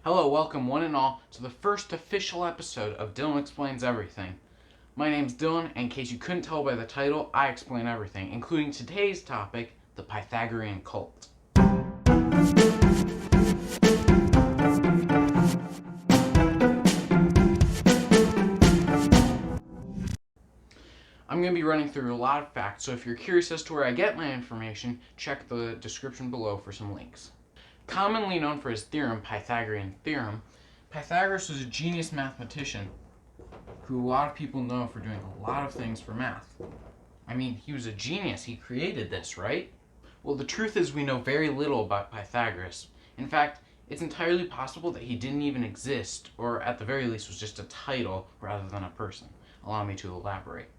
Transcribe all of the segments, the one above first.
Hello, welcome one and all to the first official episode of Dyllon Explains Everything. My name's Dylan, and in case you couldn't tell by the title, I explain everything, including today's topic, the Pythagorean cult. I'm going to be running through a lot of facts, so if you're curious as to where I get my information, check the description below for some links. Commonly known for his theorem, Pythagorean theorem, Pythagoras was a genius mathematician who a lot of people know for doing a lot of things for math. I mean, he was a genius. He created this, right? Well, the truth is we know very little about Pythagoras. In fact, it's entirely possible that he didn't even exist, or at the very least was just a title rather than a person. Allow me to elaborate.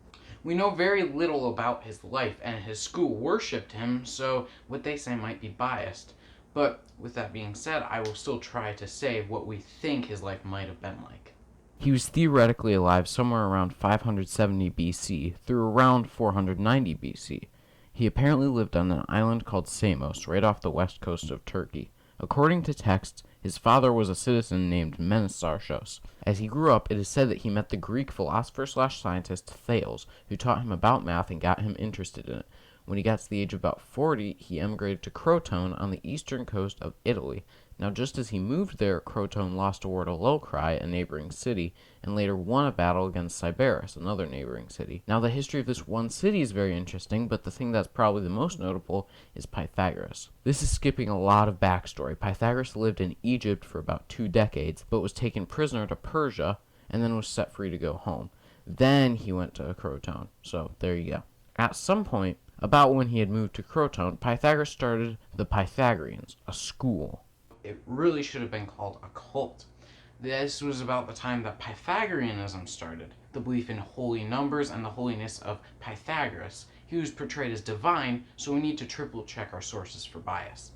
We know very little about his life, and his school worshipped him, so what they say might be biased. But with that being said, I will still try to say what we think his life might have been like. He was theoretically alive somewhere around 570 BC through around 490 BC. He apparently lived on an island called Samos, right off the west coast of Turkey. According to texts, his father was a citizen named Menesarchos. As he grew up, it is said that he met the Greek philosopher/scientist Thales, who taught him about math and got him interested in it. When he got to the age of about 40, he emigrated to Crotone on the eastern coast of Italy. Now, just as he moved there, Crotone lost a war to Locri, a neighboring city, and later won a battle against Sybaris, another neighboring city. Now, the history of this one city is very interesting, but the thing that's probably the most notable is Pythagoras. This is skipping a lot of backstory. Pythagoras lived in Egypt for about 2 decades, but was taken prisoner to Persia, and then was set free to go home. Then he went to Crotone, so there you go. At some point, about when he had moved to Crotone, Pythagoras started the Pythagoreans, a school. It really should have been called a cult. This was about the time that Pythagoreanism started, the belief in holy numbers and the holiness of Pythagoras. He was portrayed as divine, so we need to triple check our sources for bias.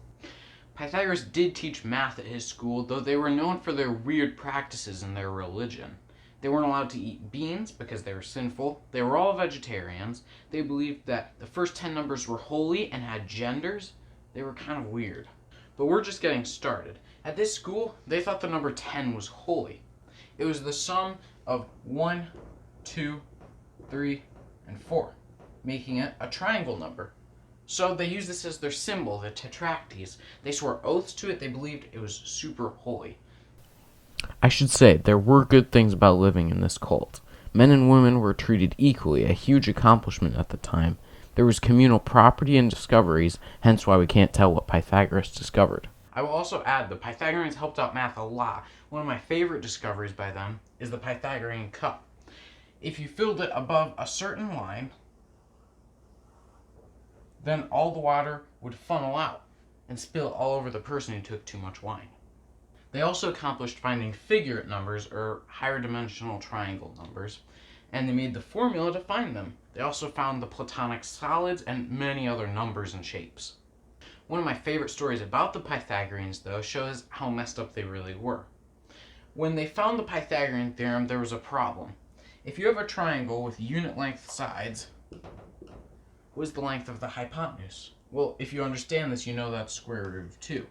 Pythagoras did teach math at his school, though they were known for their weird practices in their religion. They weren't allowed to eat beans because they were sinful. They were all vegetarians. They believed that the first 10 numbers were holy and had genders. They were kind of weird. But we're just getting started. At this school, they thought the number 10 was holy. It was the sum of 1, 2, 3, and 4, making it a triangle number. So they used this as their symbol, the tetractys. They swore oaths to it. They believed it was super holy. I should say, there were good things about living in this cult. Men and women were treated equally, a huge accomplishment at the time. There was communal property and discoveries, hence why we can't tell what Pythagoras discovered. I will also add the Pythagoreans helped out math a lot. One of my favorite discoveries by them is the Pythagorean cup. If you filled it above a certain line, then all the water would funnel out and spill all over the person who took too much wine. They also accomplished finding figurate numbers, or higher dimensional triangle numbers, and they made the formula to find them. They also found the Platonic solids and many other numbers and shapes. One of my favorite stories about the Pythagoreans, though, shows how messed up they really were. When they found the Pythagorean theorem, there was a problem. If you have a triangle with unit length sides, what is the length of the hypotenuse? Well, if you understand this, you know that's square root of 2.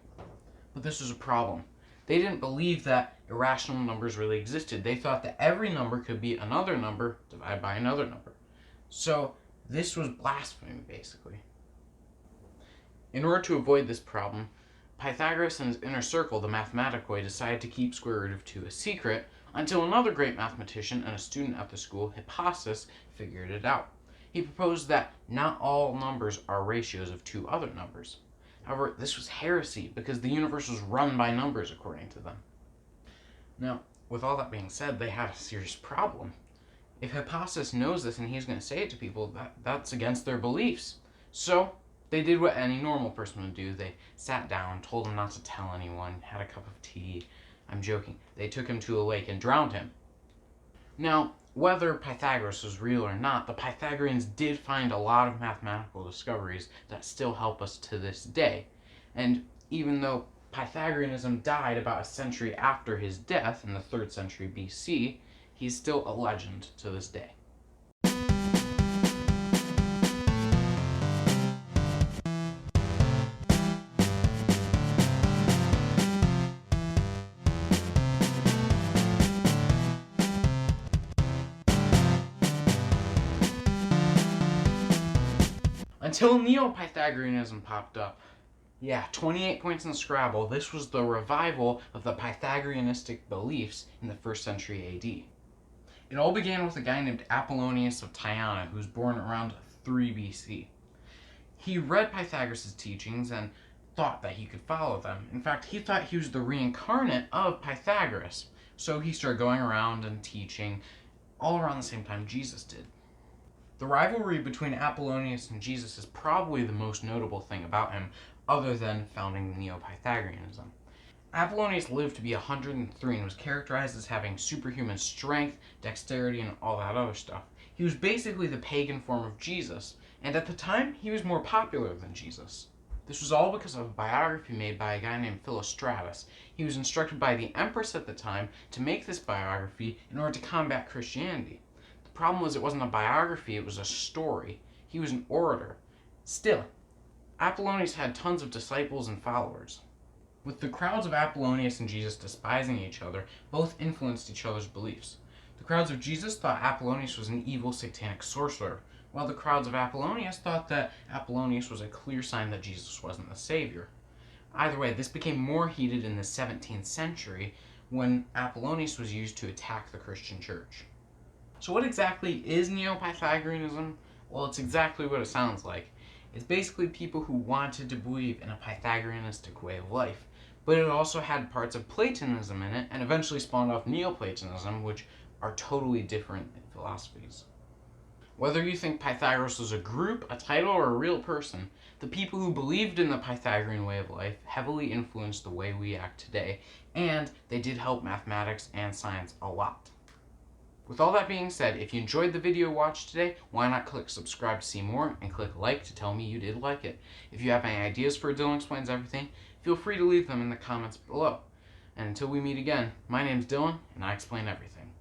But this was a problem. They didn't believe that irrational numbers really existed. They thought that every number could be another number divided by another number. So this was blasphemy, basically. In order to avoid this problem, Pythagoras and his inner circle, the mathematicoi, decided to keep square root of 2 a secret until another great mathematician and a student at the school, Hippasus, figured it out. He proposed that not all numbers are ratios of 2 other numbers. However, this was heresy because the universe was run by numbers according to them. Now, with all that being said, they had a serious problem. If Hippasus knows this and he's going to say it to people, that's against their beliefs. So they did what any normal person would do. They sat down, told him not to tell anyone, had a cup of tea. I'm joking. They took him to a lake and drowned him. Now, whether Pythagoras was real or not, the Pythagoreans did find a lot of mathematical discoveries that still help us to this day. And even though Pythagoreanism died about a century after his death in the 3rd century BC, he's still a legend to this day. Until NeoPythagoreanism popped up. Yeah, 28 points in Scrabble. This was the revival of the Pythagoreanistic beliefs in the 1st century AD. It all began with a guy named Apollonius of Tyana, who was born around 3 BC. He read Pythagoras' teachings and thought that he could follow them. In fact, he thought he was the reincarnate of Pythagoras. So he started going around and teaching all around the same time Jesus did. The rivalry between Apollonius and Jesus is probably the most notable thing about him, other than founding NeoPythagoreanism. Apollonius lived to be 103 and was characterized as having superhuman strength, dexterity, and all that other stuff. He was basically the pagan form of Jesus, and at the time, he was more popular than Jesus. This was all because of a biography made by a guy named Philostratus. He was instructed by the empress at the time to make this biography in order to combat Christianity. The problem was it wasn't a biography, it was a story. He was an orator. Still, Apollonius had tons of disciples and followers. With the crowds of Apollonius and Jesus despising each other, both influenced each other's beliefs. The crowds of Jesus thought Apollonius was an evil satanic sorcerer, while the crowds of Apollonius thought that Apollonius was a clear sign that Jesus wasn't the savior. Either way, this became more heated in the 17th century when Apollonius was used to attack the Christian church. So what exactly is NeoPythagoreanism? Well, it's exactly what it sounds like. It's basically people who wanted to believe in a Pythagoreanistic way of life, but it also had parts of Platonism in it and eventually spawned off Neoplatonism, which are totally different philosophies. Whether you think Pythagoras was a group, a title, or a real person, the people who believed in the Pythagorean way of life heavily influenced the way we act today, and they did help mathematics and science a lot. With all that being said, if you enjoyed the video watched today, why not click subscribe to see more and click like to tell me you did like it. If you have any ideas for Dyllon Explains Everything, feel free to leave them in the comments below. And until we meet again, my name's Dylan, and I explain everything.